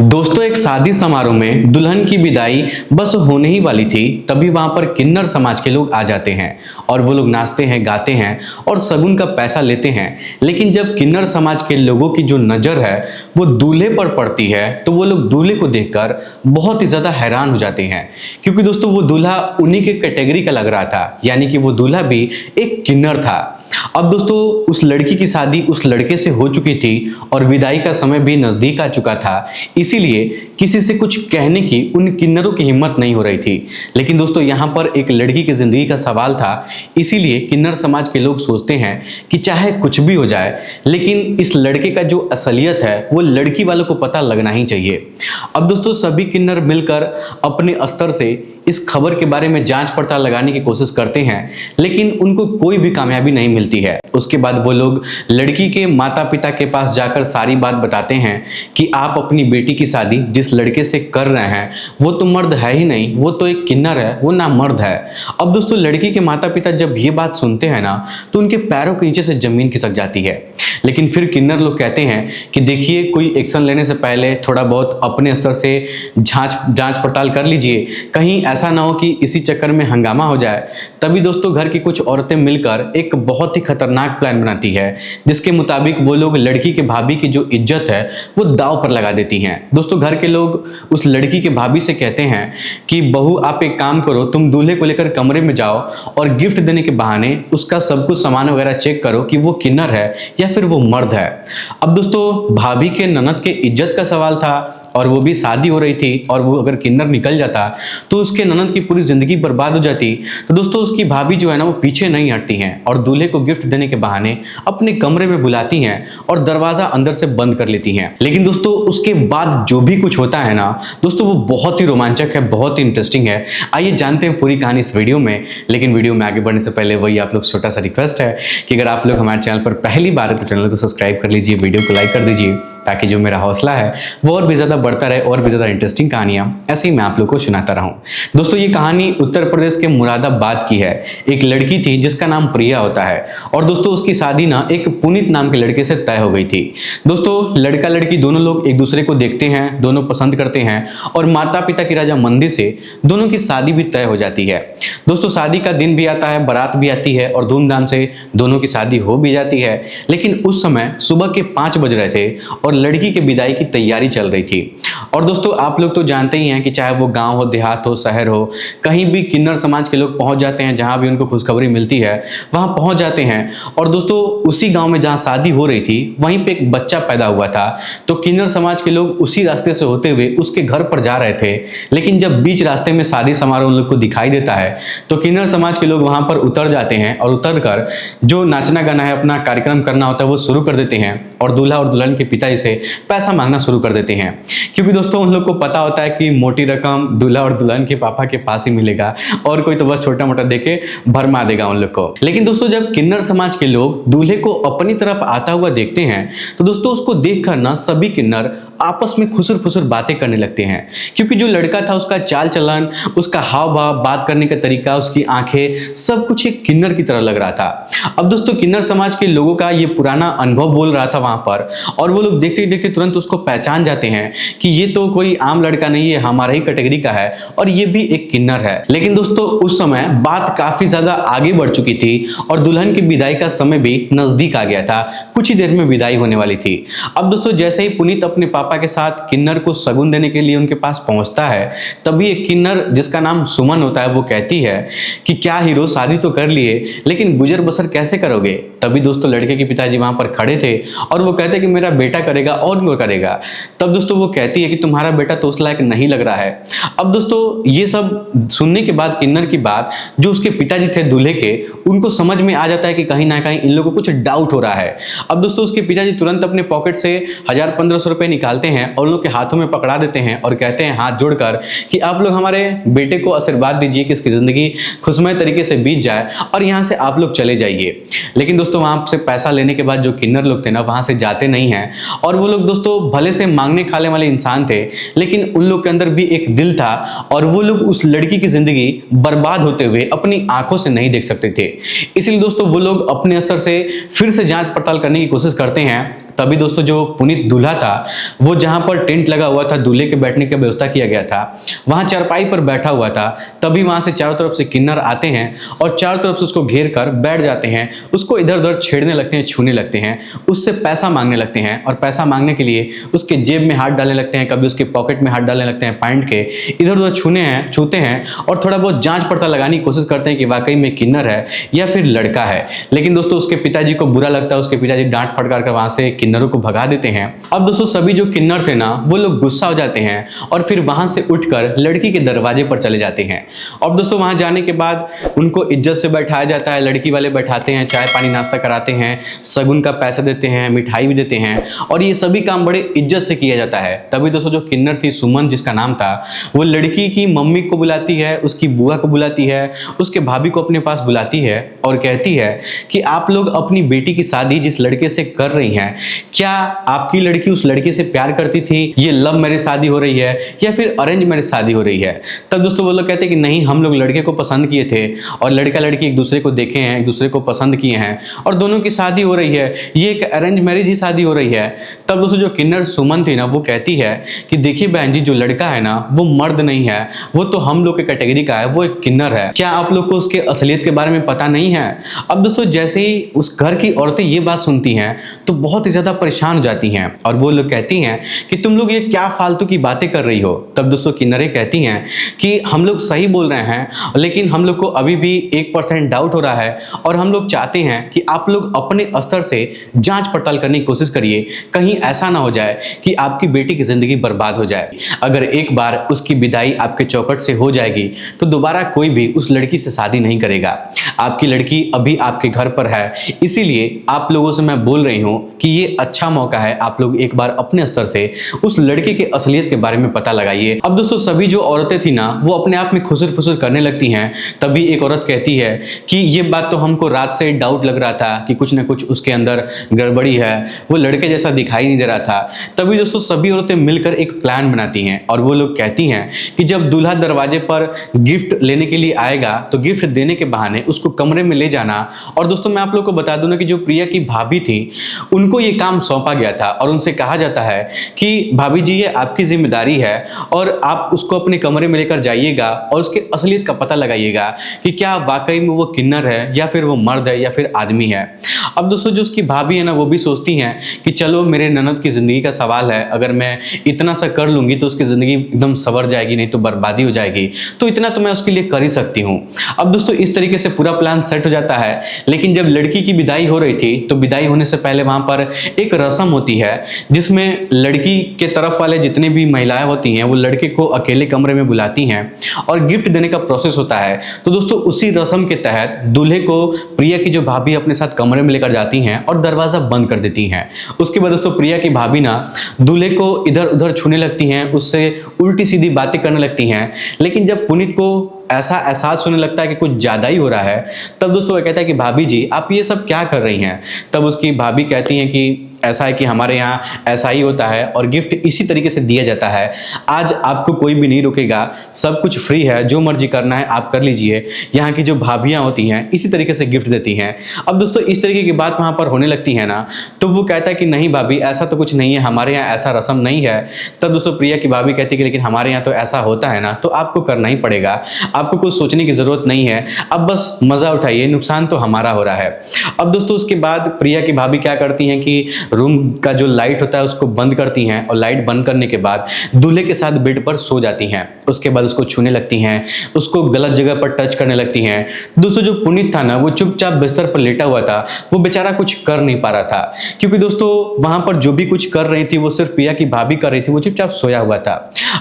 दोस्तों, एक शादी समारोह में दुल्हन की विदाई बस होने ही वाली थी, तभी वहां पर किन्नर समाज के लोग आ जाते हैं और वो लोग नाचते हैं, गाते हैं और शगुन का पैसा लेते हैं। लेकिन जब किन्नर समाज के लोगों की जो नजर है वो दूल्हे पर पड़ती है तो वो लोग दूल्हे को देखकर बहुत ही ज्यादा हैरान हो जाते हैं, क्योंकि दोस्तों वो दूल्हा उन्हीं के कैटेगरी का लग रहा था, यानी कि वो दूल्हा भी एक किन्नर था। अब दोस्तों उस लड़की की शादी उस लड़के से हो चुकी थी और विदाई का समय भी नजदीक आ चुका था, इसीलिए किसी से कुछ कहने की उन किन्नरों की हिम्मत नहीं हो रही थी। लेकिन दोस्तों यहाँ पर एक लड़की की जिंदगी का सवाल था, इसीलिए किन्नर समाज के लोग सोचते हैं कि चाहे कुछ भी हो जाए लेकिन इस लड़के का जो असलियत है वो लड़की वालों को पता लगना ही चाहिए। अब दोस्तों सभी किन्नर मिलकर अपने स्तर से इस खबर के बारे में जांच पड़ताल लगाने की कोशिश करते हैं, लेकिन उनको कोई भी कामयाबी नहीं मिलती है। उसके बाद वो लोग लड़की के माता पिता के पास जाकर सारी बात बताते हैं कि आप अपनी बेटी की शादी जिस लड़के से कर रहे हैं वो तो मर्द है ही नहीं, वो तो एक किन्नर है, वो ना मर्द है। अब दोस्तों लड़की के माता पिता जब ये बात सुनते हैं ना तो उनके पैरों के नीचे से जमीन खिसक जाती है। लेकिन फिर किन्नर लोग कहते हैं कि देखिए, कोई एक्शन लेने से पहले थोड़ा बहुत अपने स्तर से जांच पड़ताल कर लीजिए, कहीं ऐसा ना हो कि इसी चक्कर में हंगामा हो जाए। तभी दोस्तों घर की कुछ औरतें मिलकर एक बहुत ही खतरनाक प्लान बनाती है, जिसके मुताबिक वो लोग लड़की के भाभी की जो इज्जत है वो दांव पर लगा देती हैं। दोस्तों घर के लोग उस लड़की के भाभी से कहते हैं कि बहू आप एक काम करो, तुम दूल्हे को लेकर कमरे में जाओ और गिफ्ट देने के बहाने उसका सब कुछ सामान वगैरह चेक करो कि वो किन्नर है या फिर वो मर्द है। अब दोस्तों भाभी के ननद के इज्जत का सवाल था और वो भी शादी हो रही थी, और वो अगर किन्नर निकल जाता तो उसके ननद की पूरी जिंदगी बर्बाद हो जाती। तो दोस्तों उसकी भाभी जो है ना वो पीछे नहीं हटती हैं और दूल्हे को गिफ्ट देने के बहाने अपने कमरे में बुलाती हैं और दरवाजा अंदर से बंद कर लेती हैं। लेकिन दोस्तों उसके बाद जो भी कुछ होता है ना दोस्तों वो बहुत ही रोमांचक है, बहुत ही इंटरेस्टिंग है। आइए जानते हैं पूरी कहानी इस वीडियो में। लेकिन वीडियो में आगे बढ़ने से पहले वही आप लोग छोटा सा रिक्वेस्ट है कि अगर आप लोग हमारे चैनल पर पहली बार है तो चैनल को सब्सक्राइब कर लीजिए, वीडियो को लाइक कर दीजिए, ताकि जो मेरा हौसला है वो और भी ज्यादा बढ़ता रहे और भी ज्यादा इंटरेस्टिंग कहानियां ऐसे ही मैं आप लोग को सुनाता रहूं। दोस्तों ये कहानी उत्तर प्रदेश के मुरादाबाद की है। एक लड़की थी जिसका नाम प्रिया होता है, और दोस्तों उसकी शादी ना एक पुनीत नाम के लड़के से तय हो गई थी। दोस्तों लड़का लड़की दोनों लोग एक दूसरे को देखते हैं, दोनों पसंद करते हैं और माता पिता की रजामंदी से दोनों की शादी भी तय हो जाती है। दोस्तों शादी का दिन भी आता है, बारात भी आती है और धूमधाम से दोनों की शादी हो भी जाती है। लेकिन उस समय सुबह के 5 बज रहे थे और लड़की के विदाई की तैयारी चल रही थी। और दोस्तों आप लोग तो जानते ही हैं कि चाहे वो गांव हो, देहात हो, शहर हो, कहीं भी किन्नर समाज के लोग पहुंच जाते हैं, जहां भी उनको खुशखबरी मिलती है वहां पहुंच जाते हैं। और दोस्तों उसी गांव में जहां शादी हो रही थी वहीं पे एक बच्चा पैदा हुआ था, तो किन्नर समाज के लोग उसी रास्ते से होते हुए उसके घर पर जा रहे थे। लेकिन जब बीच रास्ते में शादी समारोह उन लोग को दिखाई देता है तो किन्नर समाज के लोग वहां पर उतर जाते हैं और उतर कर जो नाचना गाना है, अपना कार्यक्रम करना होता है वो शुरू कर देते हैं और दूल्हा और दुल्हन के पिता से पैसा मांगना शुरू कर देते हैं। क्योंकि दोस्तों उन लोग को पता होता है कि मोटी रकम दूल्हा और दुल्हन के पापा के पास ही मिलेगा और कोई तो बस छोटा मोटा देके भरमा देगा उन लोग को। लेकिन दोस्तों जब किन्नर समाज के लोग दूल्हे को अपनी तरफ आता हुआ देखते हैं तो दोस्तों उसको देखकर ना सभी किन्नर आपस में खुसुर फुसुर बातें करने लगते हैं, क्योंकि जो लड़का था उसका चाल चलन, उसका हाव भाव, बात करने का तरीका, उसकी आंखें, सब कुछ एक किन्नर की तरह लग रहा था। अब दोस्तों किन्नर समाज के लोगों का ये पुराना अनुभव बोल रहा था वहां पर, और वो लोग देखते देखते तुरंत उसको पहचान जाते हैं कि ये तो कोई आम लड़का नहीं है, हमारा ही कैटेगरी का है और ये भी एक किन्नर है। लेकिन दोस्तों उस समय बात काफी ज्यादा आगे बढ़ चुकी थी और दुल्हन की विदाई का समय भी नजदीक आ गया था, कुछ ही देर में विदाई होने वाली थी। अब दोस्तों जैसे ही पुनीत अपने पापा के साथ किन्नर को शगुन देने के लिए उनके पास पहुंचता है, तभी एक किन्नर जिसका नाम सुमन होता है वो कहती है कि क्या हीरो, शादी तो कर लिए लेकिन गुजर बसर कैसे करोगे। तभी दोस्तों लड़के के पिताजी वहां पर खड़े थे और वो कहते कि मेरा बेटा करेगा और वो करेगा। तब दोस्तों वो कहती है कि तुम्हारा बेटा तो उस लायक नहीं लग रहा है। अब दोस्तों ये सब सुनने के बाद किन्नर की बात जो उसके पिताजी थे दूल्हे के, उनको समझ में आ जाता है कि कहीं ना कहीं इन लोगों को कुछ डाउट हो रहा है। अब दोस्तों उसके पिताजी तुरंत अपने पॉकेट से 1000-1500 रुपए निकालते हैं और उन लोग के हाथों में पकड़ा देते हैं और कहते हैं हाथ जोड़कर कि आप लोग हमारे बेटे को आशीर्वाद दीजिए कि इसकी जिंदगी खुशमय तरीके से बीत जाए और यहाँ से आप लोग चले जाइए। लेकिन दोस्तों वहां से पैसा लेने के बाद जो किन्नर लोग थे ना वहां से जाते नहीं हैं, और वो लोग दोस्तों भले से मांगने खाने वाले इंसान थे लेकिन उन लोग के अंदर भी एक दिल था और वो लोग उस लड़की की जिंदगी बर्बाद होते हुए अपनी आंखों से नहीं देख सकते थे। इसलिए दोस्तों वो लोग अपने स्तर से फिर से जांच पड़ताल करने की कोशिश करते हैं, तभी दोस्तों जो पुनीत दूल्हा था वो जहां पर टेंट लगा हुआ था, दूल्हे के बैठने की व्यवस्था किया गया था, वहां चारपाई पर बैठा हुआ था, तभी वहां से चारों तरफ से किन्नर आते हैं और चारों तरफ से उसको घेर कर बैठ जाते हैं, उसको इधर उधर छेड़ने लगते हैं, छूने लगते हैं, उससे पैसा मांगने लगते हैं और पैसा मांगने के लिए उसके जेब में हाथ डालने लगते हैं, कभी उसके पॉकेट में हाथ डालने लगते हैं, पैंट के इधर उधर छूते हैं और थोड़ा बहुत जांच पड़ताल लगाने की कोशिश करते हैं कि वाकई में किन्नर है या फिर लड़का है। लेकिन दोस्तों उसके पिताजी को बुरा लगता है, उसके पिताजी डांट फटकार कर वहां से किन्नरों को भगा देते हैं। अब दोस्तों सभी जो किन्नर थे ना वो लोग गुस्सा हो जाते हैं और फिर वहां से उठकर लड़की के दरवाजे पर चले जाते हैं। और दोस्तों वहां जाने के बाद उनको इज्जत से बैठाया जाता है, लड़की वाले बैठाते हैं, चाय पानी नाश्ता कराते हैं, शगुन का पैसा देते हैं, मिठाई भी देते हैं और ये सभी काम बड़े इज्जत से किया जाता है। तभी दोस्तों जो किन्नर थी, सुमन जिसका नाम था, वो लड़की की मम्मी को बुलाती है, उसकी बुआ को बुलाती है, उसके भाभी को अपने पास बुलाती है और कहती है कि आप लोग अपनी बेटी की शादी जिस लड़के से कर रही हैं, क्या आपकी लड़की उस लड़के से प्यार करती थी, ये लव मैरिज शादी हो रही है या फिर अरेंज मैरिज शादी हो रही है? तब दोस्तों वो लोग कहते हैं कि नहीं, हम लोग लड़के को पसंद किए थे और लड़का लड़की एक दूसरे को देखे हैं, एक दूसरे को पसंद किए हैं और दोनों की शादी हो रही है, ये एक अरेंज मैरिज ही शादी हो रही है। तब दोस्तों जो किन्नर सुमन थी ना वो कहती है कि देखिए बहन जी, जो लड़का है ना वो मर्द नहीं है, वो तो हम लोग के कैटेगरी का है, वो एक किन्नर है, क्या आप लोग को उसके असलियत के बारे में पता नहीं है? अब दोस्तों जैसे ही उस घर की औरतें ये बात सुनती हैं तो बहुत ही ज्यादा परेशान हो जाती हैं और वो लोग कहती हैं कि तुम लोग ये क्या फालतू की बातें कर रही हो। तब दोस्तों किन्नरें कहती हैं कि हम लोग सही बोल रहे हैं, लेकिन हम लोग को अभी भी 1% डाउट हो रहा है और हम लोग चाहते हैं कि आप लोग अपने स्तर से जांच पड़ताल करने की कोशिश करिए, कहीं ऐसा ना हो जाए कि आपकी बेटी की जिंदगी बर्बाद हो जाए। अगर एक बार उसकी विदाई आपके चौखट से हो जाएगी तो दोबारा कोई भी उस लड़की से शादी नहीं करेगा। आपकी लड़की अभी आपके घर पर है, इसीलिए आप लोगों से मैं बोल रही हूं कि ये अच्छा मौका है, आप लोग एक बार अपने स्तर से उस लड़के के असलियत के बारे में पता लगाइए। अब दोस्तों सभी जो औरतें थी ना वो अपने आप में खुसर फुसर करने लगती हैं। तभी एक औरत कहती है कि ये बात तो हमको रात से डाउट लग रहा था कि कुछ ना कुछ उसके अंदर गड़बड़ी है, वो लड़के जैसा दिखाई नहीं दे रहा था। तभी दोस्तों सभी औरतें मिलकर एक प्लान बनाती हैं और वो लोग कहती हैं कि जब दूल्हा दरवाजे पर गिफ्ट लेने के लिए आएगा तो गिफ्ट देने के बहाने उसको कमरे में ले जाना। और दोस्तों मैं आप लोग को बता दूं ना कि जो प्रिया की भाभी थी उनको ये काम सौंपा गया था और उनसे कहा जाता है कि भाभी जी ये आपकी जिम्मेदारी है और आप उसको अपने कमरे में लेकर जाइएगा और उसके असलियत का पता लगाइएगा कि क्या वाकई में वो किन्नर है या फिर वो मर्द है या फिर आदमी है। अब दोस्तों जो उसकी भाभी है ना वो भी सोचती हैं कि चलो मेरे ननद की जिंदगी का सवाल है, अगर मैं इतना सा कर लूंगी तो उसकी जिंदगी एकदम सवर जाएगी, नहीं तो बर्बादी हो जाएगी, तो इतना तो मैं उसके लिए कर ही सकती हूँ। अब दोस्तों इस तरीके से पूरा प्लान सेट हो जाता है। लेकिन जब लड़की की विदाई हो रही थी तो विदाई होने से पहले वहां पर एक रस्म होती है जिसमें लड़की के तरफ वाले जितने भी महिलाएं होती हैं वो लड़के को अकेले कमरे में बुलाती हैं और गिफ्ट देने का प्रोसेस होता है। तो दोस्तों उसी रस्म के तहत दूल्हे को प्रिया की जो भाभी अपने साथ कमरे में लेकर जाती हैं और दरवाजा बंद कर देती हैं। उसके बाद दोस्तों प्रिया की भाभी ना दूल्हे को इधर उधर छूने लगती हैं, उससे उल्टी सीधी बातें करने लगती हैं। लेकिन जब पुनीत को ऐसा एहसास होने लगता है कि कुछ ज्यादा ही हो रहा है तब दोस्तों वह कहता है कि भाभी जी आप ये सब क्या कर रही हैं। तब उसकी भाभी कहती हैं कि ऐसा है कि हमारे यहाँ ऐसा ही होता है और गिफ्ट इसी तरीके से दिया जाता है, आज आपको कोई भी नहीं रोकेगा, सब कुछ फ्री है, जो मर्जी करना है आप कर लीजिए। यहाँ की जो भाभियाँ होती हैं इसी तरीके से गिफ्ट देती हैं। अब दोस्तों इस तरीके की बात वहाँ पर होने लगती है ना तो वो कहता है कि नहीं भाभी ऐसा तो कुछ नहीं है, हमारे यहाँ ऐसा रस्म नहीं है। तब दोस्तों प्रिया की भाभी कहती है कि लेकिन हमारे यहाँ तो ऐसा होता है ना, तो आपको करना ही पड़ेगा, आपको कुछ सोचने की जरूरत नहीं है, अब बस मजा उठाइए, नुकसान तो हमारा हो रहा है। अब दोस्तों उसके बाद प्रिया की भाभी क्या करती हैं कि रूम का जो लाइट होता है उसको बंद करती हैं और लाइट बंद करने के बाद दूल्हे के साथ बेड पर सो जाती हैं। उसके बाद उसको छूने लगती हैं, उसको गलत जगह पर टच करने लगती हैं। दोस्तों जो पुनीत था ना वो चुपचाप बिस्तर पर लेटा हुआ था, वो बेचारा कुछ कर नहीं पा रहा था क्योंकि दोस्तों वहां पर जो भी कुछ कर रही थी वो सिर्फ प्रिया की भाभी कर रही थी, वो चुपचाप सोया हुआ था।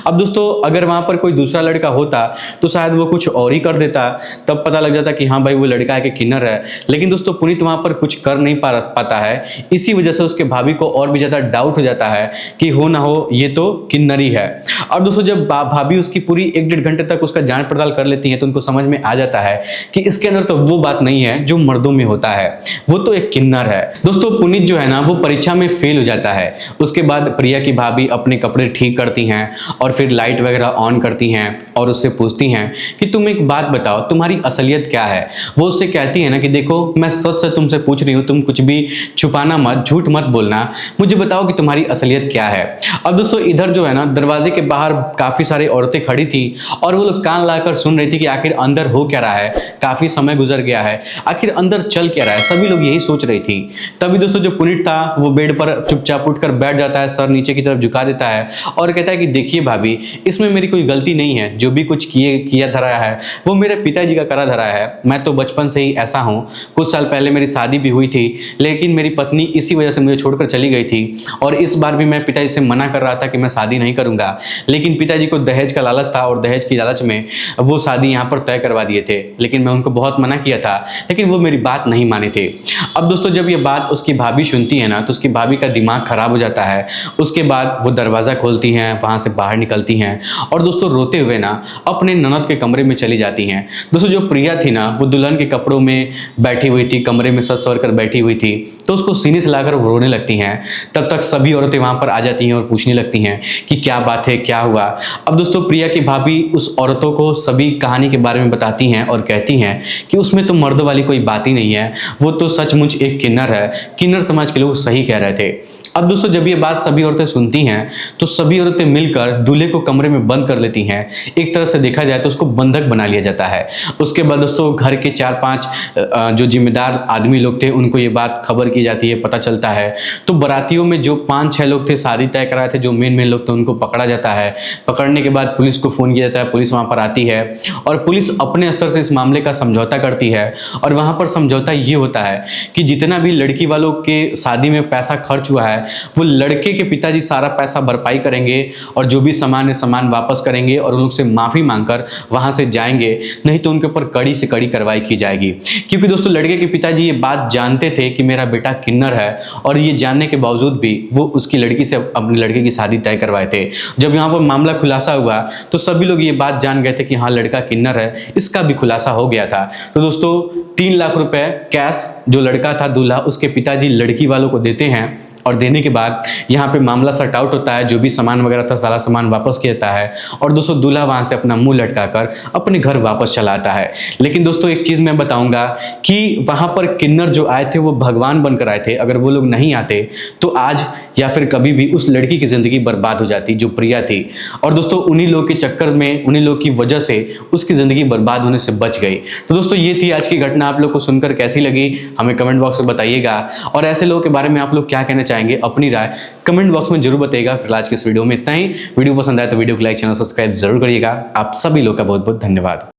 अब दोस्तों अगर वहां पर कोई दूसरा लड़का होता तो शायद वो कुछ और ही कर देता, तब पता लग जाता कि हाँ भाई वो लड़का है कि किन्नर है। लेकिन दोस्तों पुनीत वहां पर कुछ कर नहीं पाता है, इसी वजह से उसके भाभी को और भी ज्यादा डाउट हो जाता है कि हो ना हो ये तो किन्नरी है। और दोस्तों जब भाभी उसकी पूरी 1-1.5 घंटे तक उसका जांच पड़ताल कर लेती है तो उनको समझ में आ जाता है कि इसके अंदर तो वो बात नहीं है जो मर्दों में होता है, वो तो एक किन्नर है। दोस्तों पुनीत जो है ना वो परीक्षा में फेल हो जाता है। उसके बाद प्रिया की भाभी अपने कपड़े ठीक करती हैं और फिर लाइट वगैरह ऑन करती हैं और उससे पूछती हैं कि तुम एक बात बताओ तुम्हारी असलियत क्या है। वो उससे कहती है ना कि देखो मैं सच से तुमसे पूछ रही हूँ, तुम कुछ भी छुपाना मत, झूठ मत मत बोलना, मुझे बताओ कि तुम्हारी असलियत क्या है। अब दोस्तों इधर जो है ना, दरवाजे के बाहर काफी सारी औरतें खड़ी थी और वो लोग कान लाकर सुन रही थी कि आखिर अंदर हो क्या रहा है, काफी समय गुजर गया है, आखिर अंदर चल क्या रहा है, सभी लोग यही सोच रही थी। तभी दोस्तों जो पुनीत था वो बेड पर चुपचाप उठकर बैठ जाता है, सर नीचे की तरफ झुका देता है और कहता है कि देखिए भाभी, इसमें मेरी कोई गलती नहीं है, जो भी कुछ किया धरा है वो मेरे पिताजी का करा धरा है। मैं तो बचपन से ही ऐसा हूँ, कुछ साल पहले मेरी शादी भी हुई थी, लेकिन मेरी पत्नी इसी वजह से मुझे छोड़कर चली गई थी और इस बार भी मैं पिताजी से मना कर रहा था कि मैं शादी नहीं करूंगा, लेकिन पिताजी को दहेज का लालच था और दहेज की लालच में वो शादी यहाँ पर तय करवा दिए थे। लेकिन मैं उनको बहुत मना किया था, लेकिन वो मेरी बात नहीं माने थे। अब दोस्तों जब ये बात उसकी भाभी सुनती है ना, तो उसकी भाभी का दिमाग खराब हो जाता है। उसके बाद वो दरवाजा खोलती हैं, वहां से बाहर निकलती हैं और दोस्तों रोते हुए ना अपने ननद के कमरे में चली जाती हैं। दोस्तों जो प्रिया थी ना, वो दुल्हन के कपड़ों में बैठी हुई थी, कमरे में सज सवर कर बैठी हुई थी, तो उसको सीने से लाकर वो रोने लगती हैं। तब तक सभी औरतें वहां पर आ जाती हैं और पूछने लगती हैं कि क्या बात है, क्या हुआ। अब दोस्तों प्रिया की भाभी उस औरतों को सभी कहानी के बारे में बताती हैं और कहती हैं कि उसमें तो मर्द वाली कोई बात ही नहीं है, वो तो सचमुच एक किन्नर है, किन्नर समाज के लोग सही कह रहे थे। अब दोस्तों जब ये बात सभी औरतें सुनती हैं तो सभी औरतें मिलकर दूल्हे को कमरे में बंद कर लेती हैं। एक तरह से देखा जाए तो उसको बंधक बना लिया जाता है। उसके बाद दोस्तों घर के 4-5 जो जिम्मेदार आदमी लोग थे उनको ये बात खबर की जाती है, पता चलता है। तो बारातियों में जो 5-6 लोग थे शादी तय कराए थे, जो मेन लोग थे, उनको पकड़ा जाता है। पकड़ने के बाद पुलिस को फोन किया जाता है, पुलिस वहां पर आती है और पुलिस अपने स्तर से इस मामले का समझौता करती है। और वहां पर समझौता ये होता है कि जितना भी लड़की वालों के शादी में पैसा खर्च हुआ है वो लड़के के पिताजी सारा पैसा भरपाई करेंगे और जो भी सामान है सामान वापस करेंगे और उन लोग से माफी मांगकर वहां से जाएंगे, नहीं तो उनके ऊपर कड़ी से कड़ी कार्रवाई की जाएगी। क्योंकि दोस्तों लड़के के पिताजी ये बात जानते थे कि मेरा बेटा किन्नर है और ये जानने के बावजूद भी वो उसकी लड़की से अपने लड़के की शादी तय करवाए थे। जब यहाँ पर मामला खुलासा हुआ तो सभी लोग ये बात जान गए थे कि हाँ लड़का किन्नर है, इसका भी खुलासा हो गया था। तो दोस्तों 3 लाख रुपए कैश जो लड़का था दूल्हा, उसके पिताजी लड़की वालों को देते हैं और देने के बाद यहाँ पे मामला सॉर्ट आउट होता है, जो भी सामान वगैरह था सारा सामान वापस किया जाता है और दोस्तों दूल्हा वहां से अपना मुंह लटकाकर अपने घर वापस चला आता है। लेकिन दोस्तों एक चीज मैं बताऊंगा कि वहां पर किन्नर जो आए थे वो भगवान बनकर आए थे। अगर वो लोग नहीं आते तो आज या फिर कभी भी उस लड़की की जिंदगी बर्बाद हो जाती जो प्रिया थी। और दोस्तों उन्हीं लोग के चक्कर में, उन्हीं लोग की वजह से उसकी जिंदगी बर्बाद होने से बच गई। तो दोस्तों ये थी आज की घटना। आप लोग को सुनकर कैसी लगी हमें कमेंट बॉक्स में बताइएगा और ऐसे लोगों के बारे में आप लोग क्या कहना चाहेंगे, अपनी राय कमेंट बॉक्स में जरूर बताइएगा। फिर आज के इस वीडियो में इतना ही। वीडियो पसंद आए तो वीडियो को लाइक, चैनल सब्सक्राइब जरूर करिएगा। आप सभी लोग का बहुत बहुत धन्यवाद।